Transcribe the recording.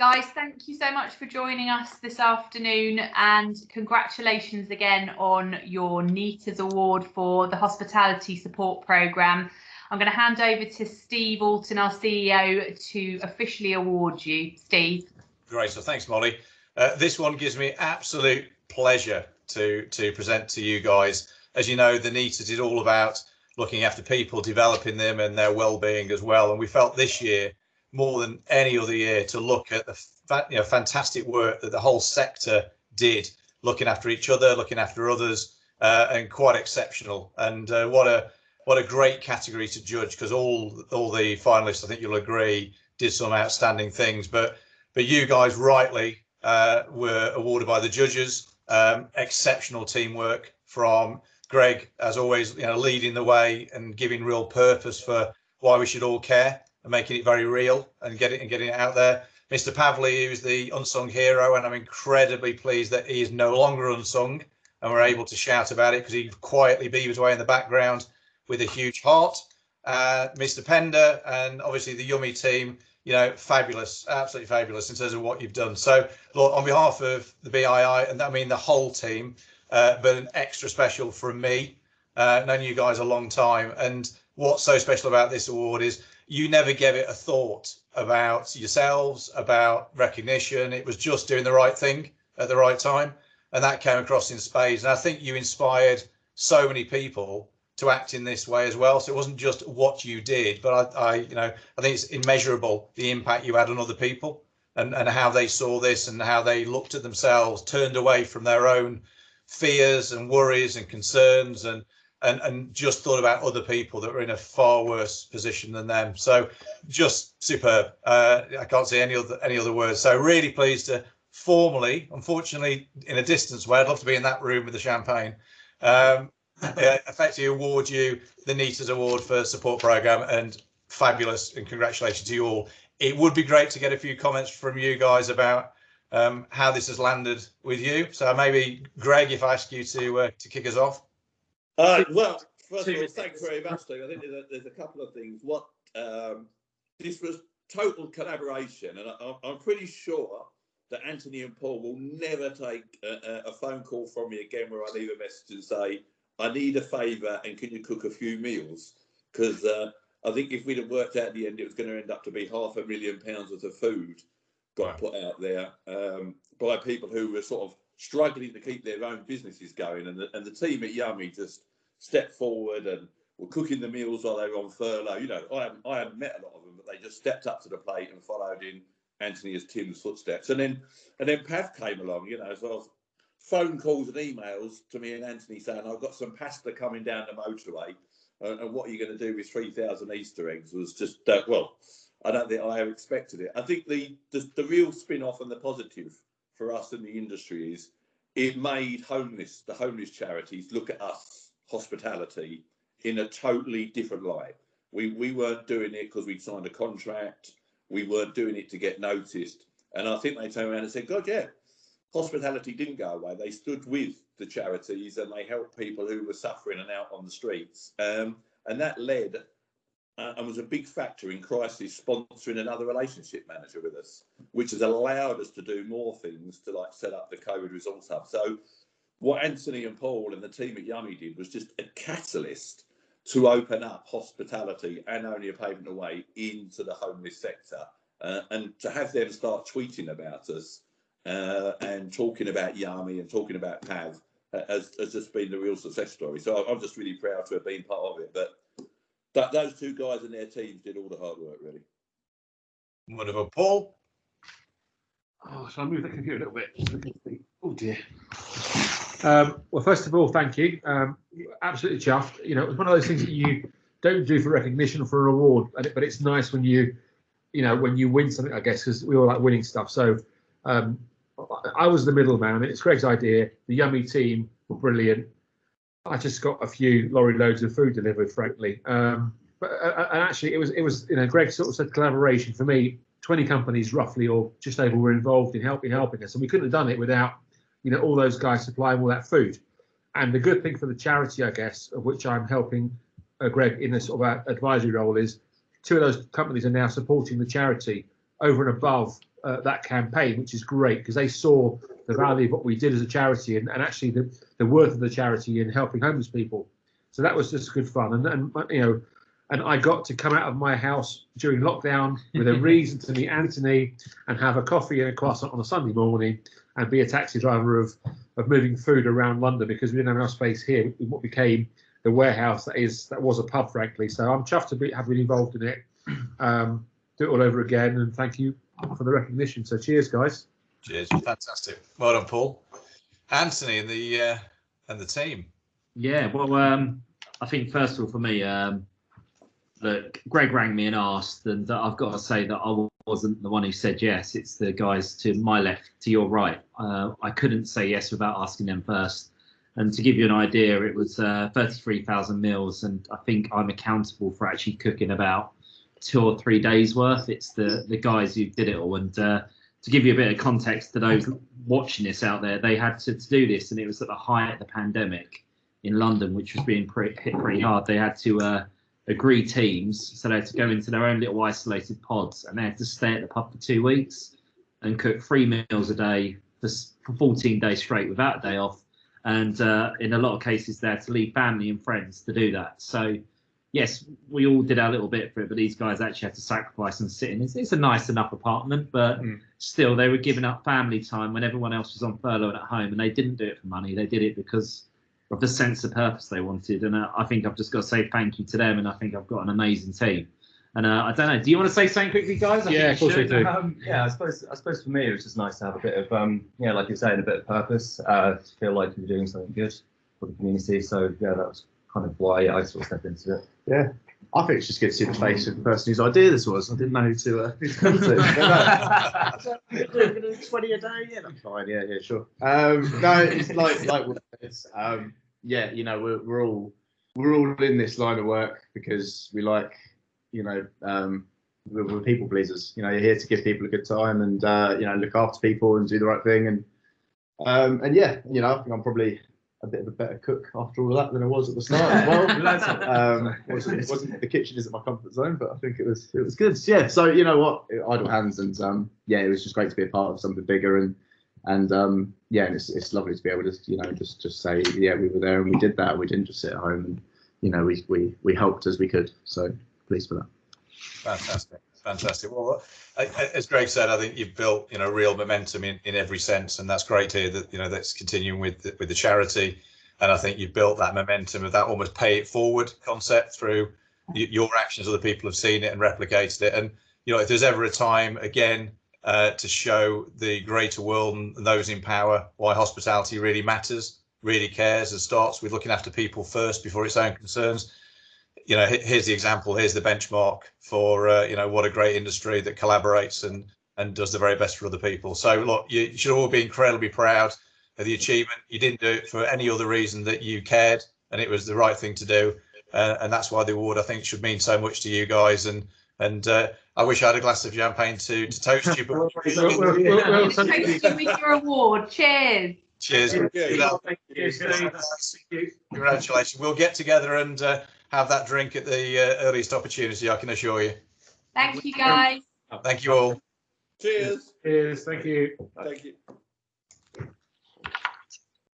Guys, thank you so much for joining us this afternoon, and congratulations again on your NITAs award for the Hospitality Support Programme. I'm going to hand over to Steve Alton, our CEO, to officially award you. Steve. Great, so thanks, Molly. This one gives me absolute pleasure to present to you guys. As you know, the NITAs is all about looking after people, developing them and their well-being as well. And we felt this year, more than any other year, to look at the fantastic work that the whole sector did, looking after each other, looking after others, and quite exceptional. And what a great category to judge, because all the finalists, I think you'll agree, did some outstanding things. But you guys rightly were awarded by the judges. Exceptional teamwork from Greg, as always, leading the way and giving real purpose for why we should all care, and making it very real and getting it out there. Mr. Pavli, who's the unsung hero, and I'm incredibly pleased that he is no longer unsung and we're able to shout about it, because he quietly beavers away in the background with a huge heart. Mr. Pender, and obviously the Yummy team, fabulous, absolutely fabulous in terms of what you've done. So, Lord, on behalf of the BII, and I mean the whole team, but an extra special from me, known you guys a long time. And what's so special about this award is you never gave it a thought about yourselves, about recognition. It was just doing the right thing at the right time, and that came across in spades. And I think you inspired so many people to act in this way as well. So it wasn't just what you did, but I think it's immeasurable, the impact you had on other people, and how they saw this and how they looked at themselves, turned away from their own fears and worries and concerns, and just thought about other people that were in a far worse position than them. So just superb. I can't say any other words. So really pleased to formally, unfortunately in a distance way, I'd love to be in that room with the champagne, effectively award you the NITAs Award for Support Programme, and fabulous, and congratulations to you all. It would be great to get a few comments from you guys about how this has landed with you. So maybe Greg, if I ask you to kick us off. Well, first of all, thanks very much, Steve. I think there's a couple of things. This was total collaboration, and I'm pretty sure that Anthony and Paul will never take a phone call from me again where I leave a message and say, I need a favour and can you cook a few meals? Because I think if we'd have worked out at the end, it was going to end up to be £500,000 worth of food got put out there by people who were sort of struggling to keep their own businesses going, and the team at Yummy just stepped forward and were cooking the meals while they were on furlough. I hadn't met a lot of them, but they just stepped up to the plate and followed in Anthony as Tim's footsteps. And then Pav came along, so I was phone calls and emails to me and Anthony saying, I've got some pasta coming down the motorway, and what are you going to do with 3,000 Easter eggs? Was just, well, I don't think I ever expected it. I think the real spin-off and the positive for us in the industry is it made the homeless charities look at us, hospitality, in a totally different light. We weren't doing it because we'd signed a contract. We weren't doing it to get noticed. And I think they turned around and said, God, yeah, hospitality didn't go away. They stood with the charities and they helped people who were suffering and out on the streets. And that led and was a big factor in Crisis sponsoring another relationship manager with us, which has allowed us to do more things to like set up the COVID Resource Hub. So what Anthony and Paul and the team at Yummy did was just a catalyst to open up hospitality and Only a Pavement Away into the homeless sector, and to have them start tweeting about us and talking about Yummy and talking about Pav has just been the real success story. So I'm just really proud to have been part of it. But those two guys and their teams did all the hard work, really. Wonderful. Paul? Oh, shall I move the computer a little bit? Oh, dear. Well, first of all, thank you. Absolutely chuffed. It was one of those things that you don't do for recognition or for a reward, but it's nice when you win something, I guess, because we all like winning stuff. So I was the middleman. It's Greg's idea. The Yummy team were brilliant. I just got a few lorry loads of food delivered, frankly. But actually, it was Greg sort of said collaboration. For me, 20 companies roughly, or just over, were involved in helping us, and we couldn't have done it without all those guys supplying all that food. And the good thing for the charity, I guess, of which I'm helping Greg in this sort of advisory role, is 2 of those companies are now supporting the charity over and above that campaign, which is great because they saw the value of what we did as a charity and actually the worth of the charity in helping homeless people. So that was just good fun. And I got to come out of my house during lockdown with a reason to meet Anthony and have a coffee and a croissant on a Sunday morning and be a taxi driver of moving food around London because we didn't have enough space here in what became the warehouse that was a pub, frankly. So I'm chuffed to have been involved in it. Do it all over again, and thank you for the recognition. So cheers, guys. Cheers, fantastic. Well done, Paul. Anthony and the team. Yeah, well, I think first of all for me, look, Greg rang me and asked, and I've got to say that I wasn't the one who said yes. It's the guys to my left, to your right. I couldn't say yes without asking them first. And to give you an idea, it was 33,000 meals, and I think I'm accountable for actually cooking about 2 or 3 days worth. It's the guys who did it all. And to give you a bit of context to those watching this out there, they had to do this, and it was at the height of the pandemic in London, which was being hit pretty hard. They had to agree teams, so they had to go into their own little isolated pods, and they had to stay at the pub for 2 weeks and cook 3 meals a day for 14 days straight without a day off. And in a lot of cases, they had to leave family and friends to do that. So yes, we all did our little bit for it, but these guys actually had to sacrifice and sit in. It's a nice enough apartment, but still they were giving up family time when everyone else was on furlough and at home, and they didn't do it for money. They did it because of the sense of purpose they wanted. And I think I've just got to say thank you to them, and I think I've got an amazing team. And I don't know, do you want to say something quickly, guys? Yeah, of course we do. Yeah, I suppose for me it was just nice to have a bit of like you're saying, a bit of purpose, to feel like you're doing something good for the community. So yeah, that was kind of why I sort of stepped into it. Yeah, I think it's just good to see the face of the person whose idea this was. I didn't know who to come to. 20 a day, yeah, that's fine. Yeah, sure. No, it's like it's yeah, you know, we're all in this line of work because we like, you know, we're people pleasers. You know, you're here to give people a good time and you know, look after people and do the right thing. And yeah, you know, I think I'm probably a bit of a better cook after all that than I was at the start as well. Wasn't the kitchen isn't my comfort zone, but I think it was good. Yeah. So you know what, idle hands, and yeah, it was just great to be a part of something bigger, and yeah, and it's lovely to be able to, you know, just say, yeah, we were there and we did that. We didn't just sit at home, and you know, we helped as we could. So pleased for that. Fantastic. Well, as Greg said, I think you've built, you know, real momentum in every sense, and that's great to hear that, you know, that's continuing with the charity. And I think you've built that momentum of that almost pay it forward concept through your actions. Other people have seen it and replicated it. And, you know, if there's ever a time again to show the greater world and those in power why hospitality really matters, really cares, and starts with looking after people first before its own concerns. You know, here's the example, here's the benchmark for, you know, what a great industry that collaborates and does the very best for other people. So look, you should all be incredibly proud of the achievement. You didn't do it for any other reason that you cared, and it was the right thing to do. And that's why the award, I think, should mean so much to you guys. And I wish I had a glass of champagne to toast you. But We'll toast you with your award. Cheers. Cheers. Congratulations. We'll get together and have that drink at the earliest opportunity, I can assure you. Thank you, guys. Thank you all. Cheers. Cheers. Thank you. Thank you.